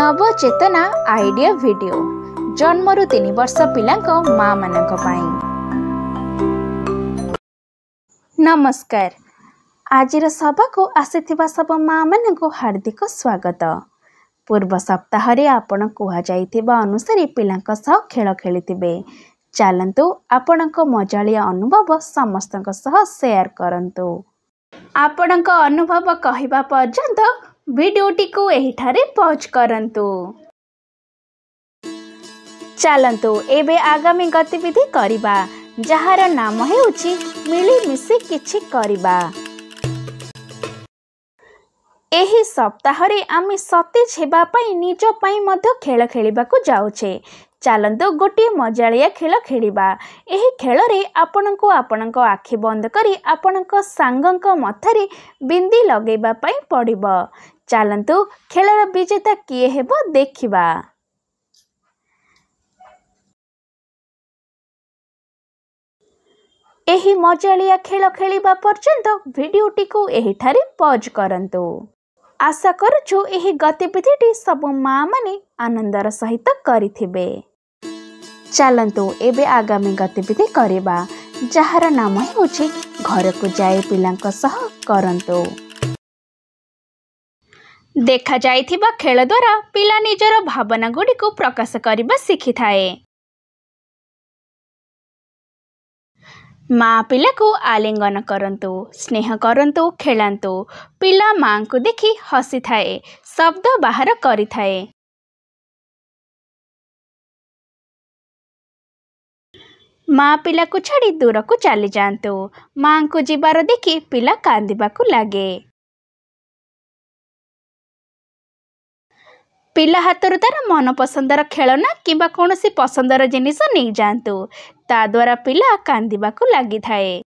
नवचेतना idea video जन्मरू 3 वर्ष पिलांक माँ मानक पाई। नमस्कार। आजिर सभा को आसीथिबा सब माँ मानक हार्दिक स्वागत। पूर्व सप्ताह रे आपण कुहा जाइथिबा अनुसार पिलांक सह खेल खेलिथिबे। चलंतु आपणक मजालिया अनुभव समस्तक सह शेयर करंतु। आपणक अनुभव कहिबा पर्यंत वीडियोटी को एहिठारे पॉज करंतु। चलंतु एबे आगामी गतिविधि करिबा जहार नाम हेउछि मिलिमिशि किछि करिबा। एही सप्ताह रे आमे सतेज हेबा पई निज पई मध्य खेल खेलिबाकू जाउछे। चलंतु गोटे मजालिया खेल खेलिबा। एही खेल रे आपणको आपणको आखि बंद करी आपणको सांगंक मथरे बिंदी लगेबा पई पड़िबो। चलंतु खेलर विजेता किए हेबो देखिबा। एही मजालिया खेल खेलिबा पर्यंत वीडियोटी को एहिठारे पॉज करंतु। आशा करूछु एही गतिविधिटी सब माँ माने आनंदर सहित करिथिबे। चलंतु एबे आगामी गतिविधि करिबा जहार नाम हेउछि घर को जाए पिलांक सह करंतु। देखा जाइथिबा खेल द्वारा पिला निजर भावना गुडी को प्रकाश करिबा सिखि थाए। माँ पिला को आलिंगन करंतु, स्नेह करंतु, खेलांतु। पिला माँ को देखि हसी थाए, शब्द बाहर करि थाए। माँ पिला को छाड़ी दूर को चली जांतु। माँ को जीवार देखि पिला कांदिबा को लागे। पिला हाथर तार मन पसंदर खेलना किंबा कौनसी पसंदर जिनिस नहीं जांतु। ता द्वारा पिला कांदिबा को लागी थाए।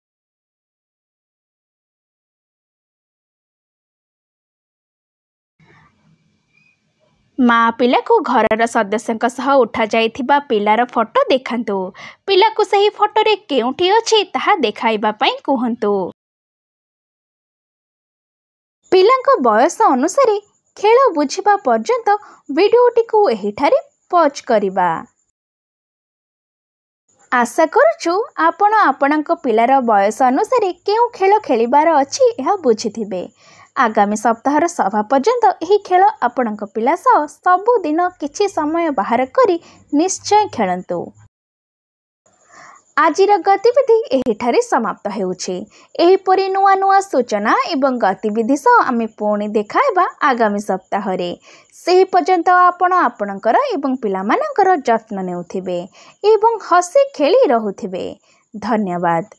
माँ पिला को घरर सदस्यंक सह उठा जाइथिबा पिलार फोटो देखांतु। पिला को सही फोटो रे केउठी अछि ताहा देखाइबा पई कहंतु। पिलांक बयस अनुसार खेल बुझिबा पर्यंत वीडियोटी को एहिठारे पॉज करिबा। आशा करूछु आपण आपणक पिलार बयस अनुसार केउ खेल खेलिबार अछि एहा बुझिथिबे। आगामी सप्ताहर सभा पर्यंत एही खेल आपणक पिला सह सबु दिन किछि समय बाहर करी निश्चय खेलंतु। आजिर गतिविधि एहिठारे समाप्त हेउछि। एहिपरि नुआ नुआ सूचना एवं गतिविधि सह आमे पुणी देखाइबा आगामी सप्ताह रे। सेही पर्यंत आपण आपणकर एवं पिलामानकर जत्न नेउथिबे एवं हसी खेली रहुथिबे। धन्यवाद।